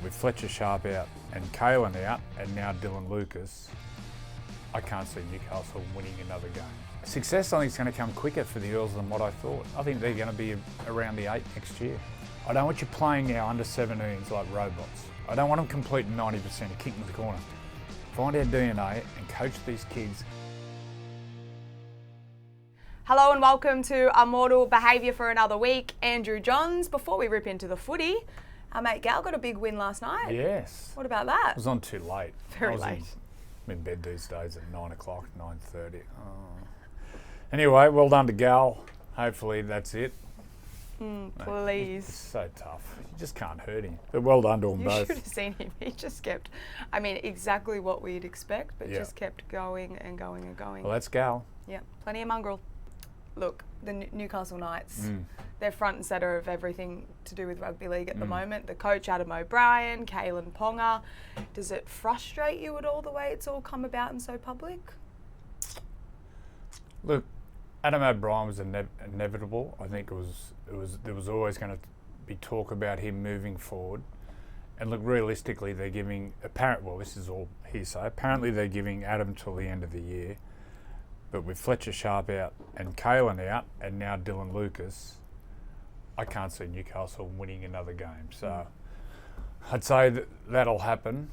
with Fletcher Sharp out and Kalen out, and now Dylan Lucas, I can't see Newcastle winning another game. Success, I think, is going to come quicker for the Earls than what I thought. I think they're going to be around the 8 next year. I don't want you playing our under-17s like robots. I don't want them completing 90% and kicking the corner. Find our DNA and coach these kids. Hello and welcome to Immortal Behaviour for another week. Andrew Johns. Before we rip into the footy, our mate Gal got a big win last night. Yes. What about that? I was on too late. Very late. I'm in bed these days at 9 o'clock, 9:30. Anyway, well done to Gal. Hopefully that's it. Please. It's so tough. You just can't hurt him. But well done to them both. You should have seen him. He just kept, exactly what we'd expect, but just kept going and going and going. Well, that's Gal. Yeah, plenty of mongrel. Look, the Newcastle Knights, they're front and centre of everything to do with rugby league at the moment. The coach, Adam O'Brien, Kalen Ponga. Does it frustrate you at all the way it's all come about and so public? Look, Adam O'Brien was inevitable. I think there was always going to be talk about him moving forward. And look, realistically, they're giving this is all hearsay. Apparently, they're giving Adam till the end of the year. But with Fletcher Sharp out and Kalen out, and now Dylan Lucas, I can't see Newcastle winning another game. So I'd say that'll happen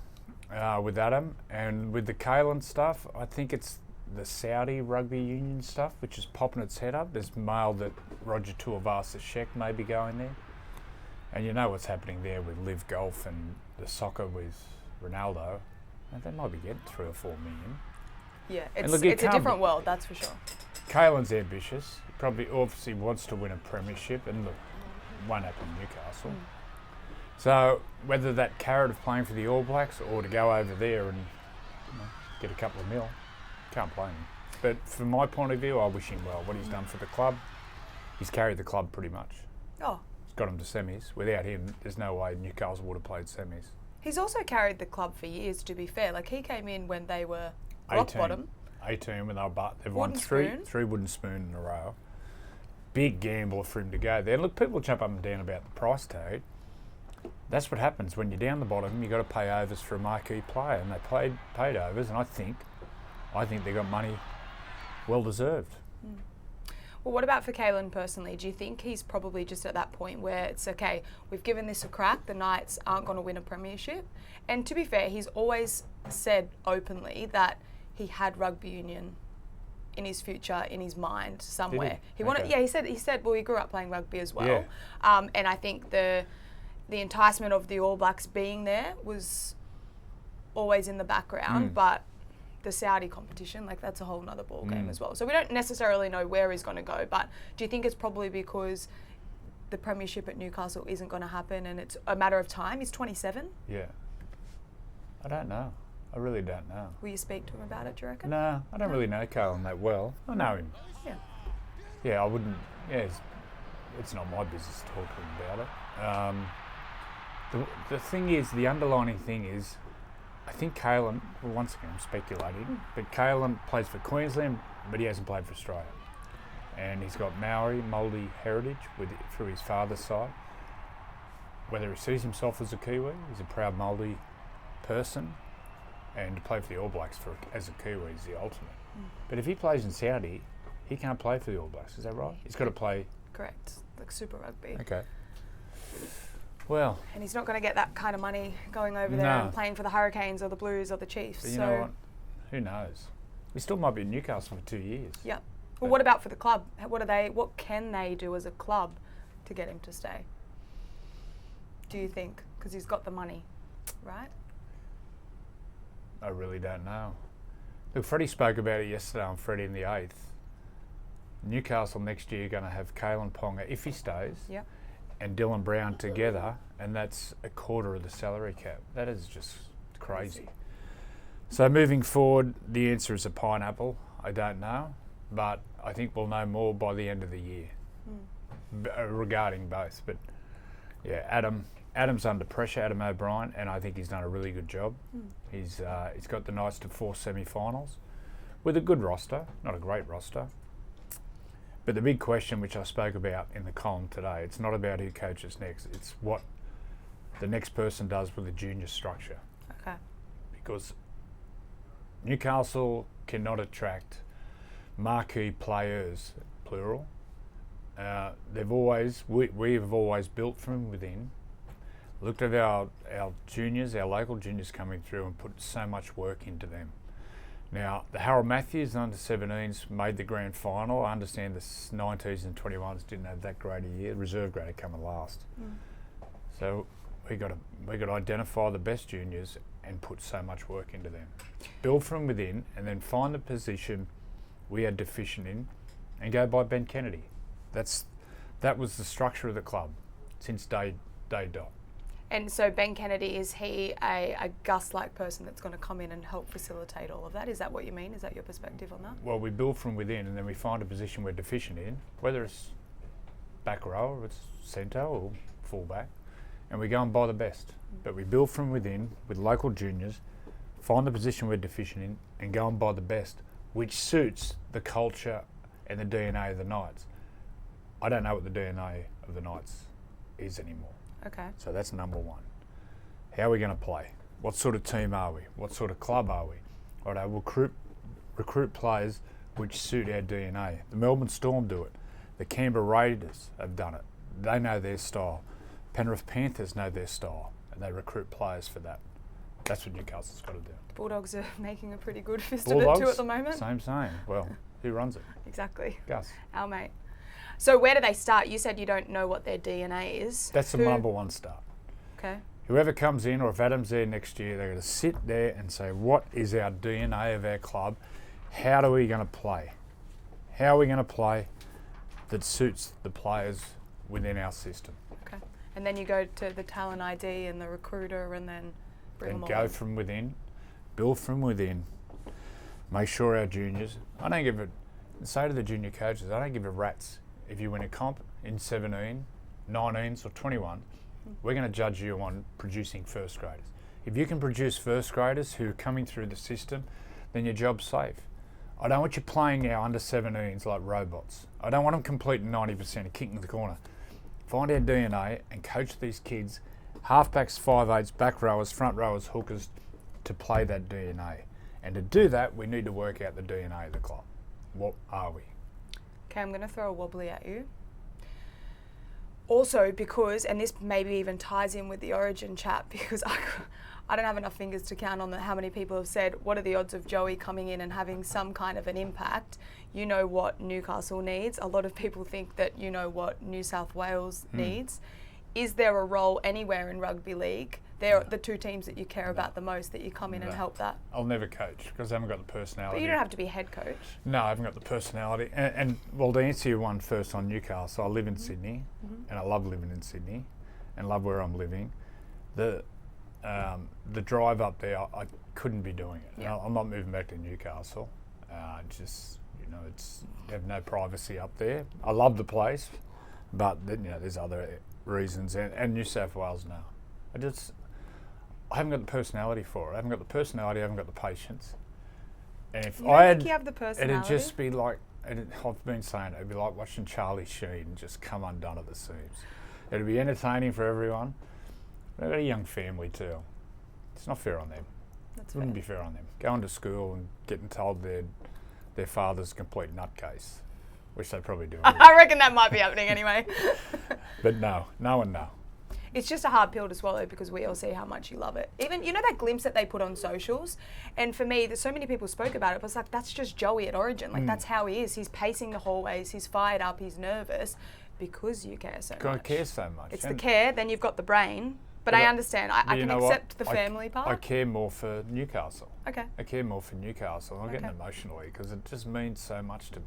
with Adam. And with the Kalen stuff, I think it's the Saudi rugby union stuff, which is popping its head up. There's mail that Roger Tuivasa-Sheck may be going there. And you know what's happening there with Live Golf and the soccer with Ronaldo. And they might be getting 3 or 4 million. Yeah, it's a different world, that's for sure. Kalen's ambitious. He probably obviously wants to win a premiership, and look, won't happen in Newcastle. So whether that carrot of playing for the All Blacks or to go over there and get a couple of mil, can't blame him. But from my point of view, I wish him well. What he's done for the club, he's carried the club pretty much. Oh. He's got him to semis. Without him, there's no way Newcastle would have played semis. He's also carried the club for years, to be fair. Like, he came in when they were rock bottom. 18 when they were they've won three wooden spoon in a row. Big gamble for him to go there. Look, people jump up and down about the price tag. That's what happens when you're down the bottom. You've got to pay overs for a marquee player, and they paid overs, and I think they got money well deserved. Well, what about for Kalen personally? Do you think he's probably just at that point where it's okay, we've given this a crack, the Knights aren't going to win a premiership? And to be fair, he's always said openly that he had rugby union in his future, in his mind somewhere. He wanted, he said, well, he grew up playing rugby as well. Yeah. And I think the enticement of the All Blacks being there was always in the background, but the Saudi competition, like, that's a whole nother ball game as well. So we don't necessarily know where he's going to go, but do you think it's probably because the premiership at Newcastle isn't going to happen and it's a matter of time? He's 27. Yeah. I don't know. I really don't know. Will you speak to him about it, do you reckon? No, I don't really know Kalen that well. I know him. Yeah. Yeah, I wouldn't. Yeah, it's not my business to talk to him about it. The thing is, the underlining thing is, I think Kalen, well, once again, I'm speculating, but Kalen plays for Queensland, but he hasn't played for Australia. And he's got Maori, Māori heritage through his father's side. Whether he sees himself as a Kiwi, he's a proud Māori person, and to play for the All Blacks as a Kiwi is the ultimate. But if he plays in Saudi, he can't play for the All Blacks, is that right? He's got to play... Correct, like Super Rugby. Okay. Well... And he's not going to get that kind of money going over there and playing for the Hurricanes or the Blues or the Chiefs. But you know what? Who knows? He still might be in Newcastle for 2 years. Yeah. Well, what about for the club? What can they do as a club to get him to stay? Do you think? Because he's got the money, right? I really don't know. Look, Freddie spoke about it yesterday on Freddie in the 8th. Newcastle next year are going to have Kalen Ponga, if he stays, and Dylan Brown together, and that's a quarter of the salary cap. That is just crazy. So moving forward, the answer is a pineapple. I don't know, but I think we'll know more by the end of the year regarding both. But yeah, Adam's under pressure, Adam O'Brien, and I think he's done a really good job. He's got the Knights to 4 semi-finals with a good roster, not a great roster. But the big question, which I spoke about in the column today, it's not about who coaches next. It's the next person does with the junior structure. Okay. Because Newcastle cannot attract marquee players, plural. We have always built from within, looked at our juniors, our local juniors coming through and put so much work into them. Now, the Harold Matthews under 17s made the grand final. I understand the 90s and 21s didn't have that great a year. Reserve grade had come last. So we got to identify the best juniors and put so much work into them. Build from within and then find the position we are deficient in and go by Ben Kennedy. That was the structure of the club since day dot. And so Ben Kennedy, is he a Gus-like person that's going to come in and help facilitate all of that? Is that what you mean? Is that your perspective on that? Well, we build from within and then we find a position we're deficient in, whether it's back row or it's centre or fullback, and we go and buy the best. But we build from within with local juniors, find the position we're deficient in and go and buy the best, which suits the culture and the DNA of the Knights. I don't know what the DNA of the Knights is anymore. Okay. So that's number one. How are we going to play? What sort of team are we? What sort of club are we? Righto, we'll recruit players which suit our DNA. The Melbourne Storm do it. The Canberra Raiders have done it. They know their style. Penrith Panthers know their style, and they recruit players for that. That's what Newcastle's got to do. The Bulldogs are making a pretty good fist of it too at the moment. Same. Well, who runs it? Exactly. Gus. Our mate. So where do they start? You said you don't know what their DNA is. That's the number one start. Okay. Whoever comes in, or if Adam's there next year, they're going to sit there and say, what is our DNA of our club? How are we going to play? How are we going to play that suits the players within our system? Okay. And then you go to the talent ID and the recruiter and then bring them all go in. from within, build from within, make sure our juniors, say to the junior coaches, I don't give a rat's if you win a comp in 17, 19s or 21, we're going to judge you on producing first graders. If you can produce first graders who are coming through the system, then your job's safe. I don't want you playing our under 17s like robots. I don't want them completing 90% and kicking the corner. Find our DNA and coach these kids, halfbacks, 5'8", back rowers, front rowers, hookers, to play that DNA. And to do that, we need to work out the DNA of the club. What are we? Okay, I'm going to throw a wobbly at you. Also because, and this maybe even ties in with the Origin chat, because I don't have enough fingers to count on how many people have said, what are the odds of Joey coming in and having some kind of an impact? You know what Newcastle needs. A lot of people think that you know what New South Wales needs. Is there a role anywhere in rugby league? They're the two teams that you care about the most, that you come in and help that. I'll never coach because I haven't got the personality. But you don't have to be head coach. No, I haven't got the personality. And well, to answer you one first on Newcastle, I live in Sydney and I love living in Sydney and love where I'm living. The drive up there, I couldn't be doing it. Yeah. I'm not moving back to Newcastle. You have no privacy up there. I love the place, but there's other reasons. And New South Wales now. I haven't got the personality for it. I haven't got the personality. I haven't got the patience. And if You don't think you have the personality? it'd just be like, I've been saying it'd be like watching Charlie Sheen just come undone at the seams. It'd be entertaining for everyone. They've got a young family too. It's not fair on them. That's It wouldn't be fair on them. Going to school and getting told their father's a complete nutcase, which they probably do. I reckon that might be happening anyway. But no one know. It's just a hard pill to swallow because we all see how much you love it. Even, that glimpse that they put on socials, and for me, there's so many people spoke about it, but it's like, that's just Joey at Origin. Like, that's how he is. He's pacing the hallways, he's fired up, he's nervous because you care so much. I care so much. It's the care, then you've got the brain, but I understand. I can accept the family part. I care more for Newcastle. Okay. I care more for Newcastle. I'm getting emotionally because it just means so much to me.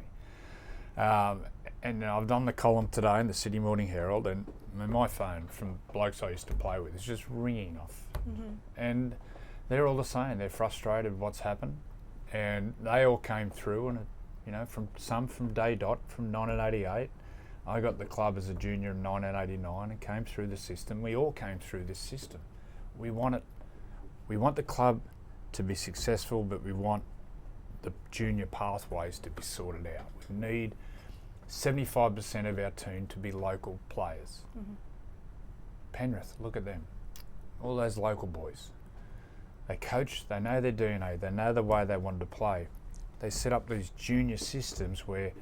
And I've done the column today in the Sydney Morning Herald, and my phone from blokes I used to play with is just ringing off. And they're all the same. They're frustrated with what's happened, and they all came through. And from day dot, from 1988, I got the club as a junior in 1989 and came through the system. We all came through this system. We want it. We want the club to be successful, but we want the junior pathways to be sorted out. We need 75% of our team to be local players. Penrith, look at them. all those local boys. They coach, they know their DNA, they know the way they wanted to play. They set up these junior systems where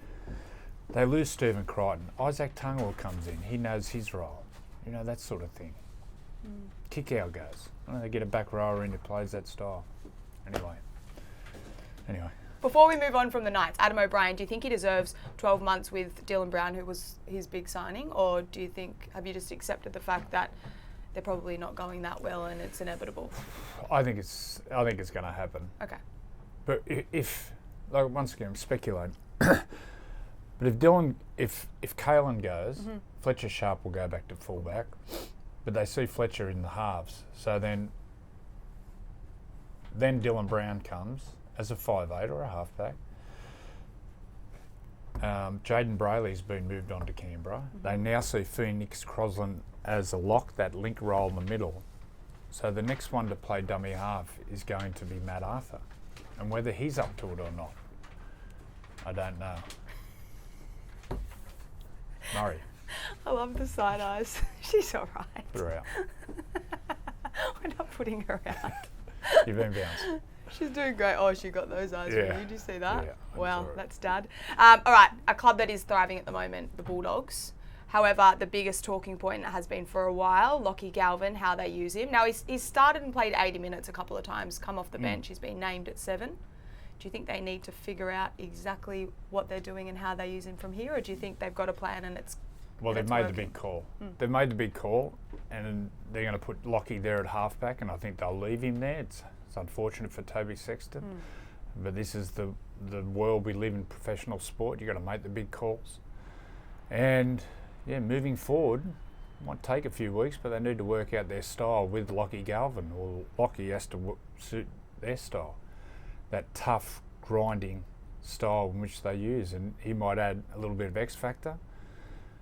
they lose Stephen Crichton. Isaac Tungwell comes in, he knows his role. You know, that sort of thing. Kick out goes. They get a back rower in who plays that style. Anyway. Before we move on from the Knights, Adam O'Brien, do you think he deserves 12 months with Dylan Brown, who was his big signing? Or do you think, have you just accepted the fact that they're probably not going that well and it's inevitable? I think it's going to happen. Okay. But if like once again, I'm speculating. But if Kalen goes, Fletcher Sharp will go back to fullback. But they see Fletcher in the halves. So then Dylan Brown comes as a 5'8" or a halfback. Jaden Brayley's been moved on to Canberra. They now see Phoenix Crosland as a lock, that link role in the middle. So the next one to play dummy half is going to be Matt Arthur. And whether he's up to it or not, I don't know. Murray. I love the side eyes. She's all right. Put her out. We're not putting her out. You've been bounced. She's doing great. Oh, she got those eyes for you. Did you see that? Yeah, wow, that's dad. All right, a club that is thriving at the moment, the Bulldogs. However, the biggest talking point has been for a while, Lachie Galvin, how they use him. Now, he's started and played 80 minutes a couple of times, come off the bench. He's been named at 7. Do you think they need to figure out exactly what they're doing and how they use him from here? Or do you think they've got a plan and it's Well, they've made the big call. They've made the big call, and they're going to put Lachie there at halfback, and I think they'll leave him there. It's unfortunate for Toby Sexton, but this is the world we live in, professional sport. You've got to make the big calls. And, yeah, moving forward, might take a few weeks, but they need to work out their style with Lachie Galvin, or Lachie has to suit their style. That tough, grinding style in which they use, and he might add a little bit of X factor.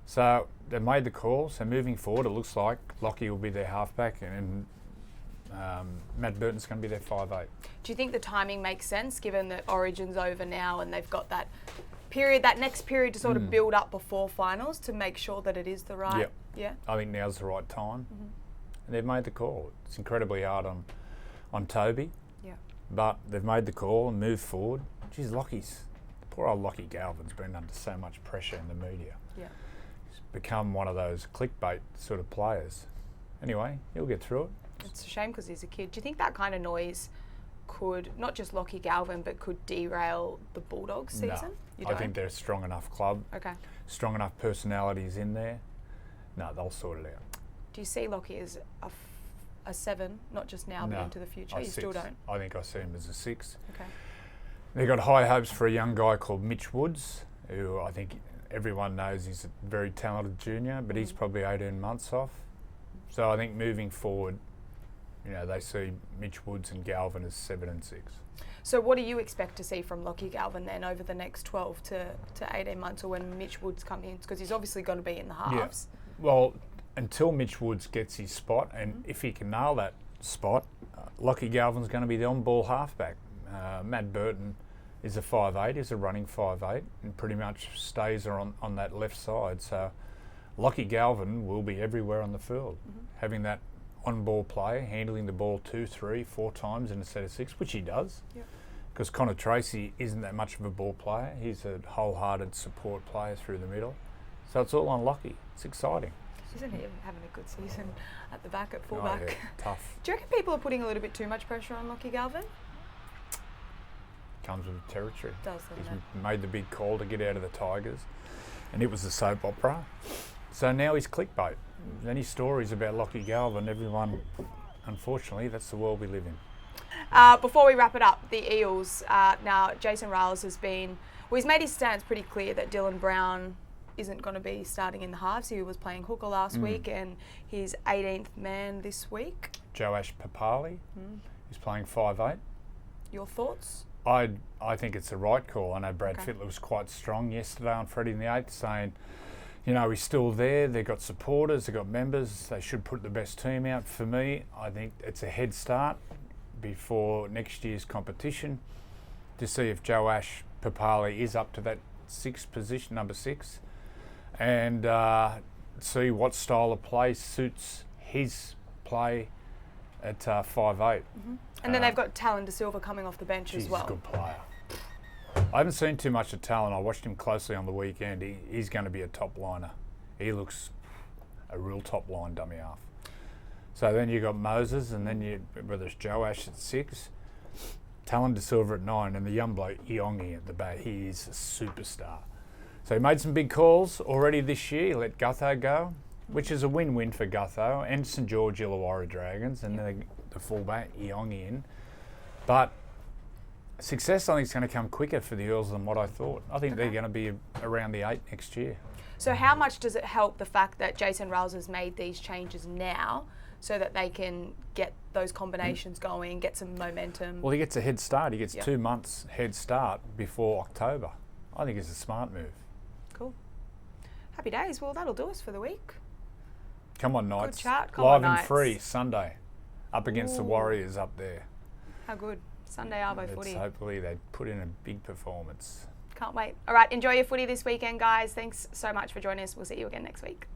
So they made the call. So moving forward, it looks like Lachie will be their halfback, and Matt Burton's going to be their 5'8". Do you think the timing makes sense, given that Origin's over now and they've got that period, that next period to sort of build up before finals to make sure that it is the right? Yep. Yeah. I think now's the right time, and they've made the call. It's incredibly hard on Toby. Yeah. But they've made the call and moved forward. Geez, poor old Lachie Galvin's been under so much pressure in the media. Yeah. He's become one of those clickbait sort of players. Anyway, he'll get through it. It's a shame because he's a kid. Do you think that kind of noise could, not just Lachie Galvin, but could derail the Bulldogs season? No, You I don't? think they're a strong enough club. Okay. Strong enough personalities in there. No, they'll sort it out. Do you see Lachie as a 7, not just now, but into the future? You still don't? I think I see him as a 6. Okay. They've got high hopes for a young guy called Mitch Woods, who I think everyone knows he's a very talented junior, but he's probably 18 months off. So I think moving forward, you know, they see Mitch Woods and Galvin as 7 and 6. So what do you expect to see from Lachie Galvin then over the next 12 to 18 months, or when Mitch Woods comes in? Because he's obviously going to be in the halves. Yeah. Well, until Mitch Woods gets his spot, and if he can nail that spot, Lachie Galvin's going to be the on-ball halfback. Matt Burton is a 5'8", is a running 5'8", and pretty much stays on that left side. So Lachie Galvin will be everywhere on the field, having that on-ball play, handling the ball 2, 3, 4 times in a set of 6, which he does. Because Connor Tracy isn't that much of a ball player. He's a wholehearted support player through the middle. So it's all on Lachie. It's exciting. Isn't he having a good season at the back, at fullback? Oh, yeah, tough. Do you reckon people are putting a little bit too much pressure on Lachie Galvin? Comes with the territory. Does, doesn't He's it? made the big call to get out of the Tigers, and it was a soap opera. So now he's clickbait. Any stories about Lachie Galvin, everyone, unfortunately, that's the world we live in. Before we wrap it up, the Eels. Now, Jason Ryles has been, well, he's made his stance pretty clear that Dylan Brown isn't going to be starting in the halves. He was playing hooker last week, and he's 18th man this week. Joash Papali is playing 5'8". Your thoughts? I think it's the right call. I know Brad Fittler was quite strong yesterday on Friday the 8th, saying, you know, he's still there. They've got supporters, they've got members. They should put the best team out. For me, I think it's a head start before next year's competition to see if Joash Papali is up to that 6th position, number 6, and see what style of play suits his play at 5'8". And then they've got Talon De Silva coming off the bench as well. He's a good player. I haven't seen too much of Talon. I watched him closely on the weekend. He's going to be a top liner. He looks a real top line dummy half. So then you got Moses, and then whether it's Joe Ash at 6, Talon De Silva at 9, and the young bloke Iongi at the back. He is a superstar. So he made some big calls already this year. He let Gutho go, which is a win-win for Gutho and St George Illawarra Dragons, and then the fullback Iongi in. But success, I think, is going to come quicker for the Earls than what I thought. I think they're going to be around the 8 next year. So how much does it help the fact that Jason Ryles has made these changes now so that they can get those combinations going, get some momentum? Well, he gets a head start. He gets 2 months head start before October. I think it's a smart move. Cool. Happy days. Well, that'll do us for the week. Come on, Knights. Good chat. Come Live on, and Knights. free Sunday up against the Warriors up there. How good. Sunday Arvo footy. Hopefully they put in a big performance. Can't wait. All right, enjoy your footy this weekend, guys. Thanks so much for joining us. We'll see you again next week.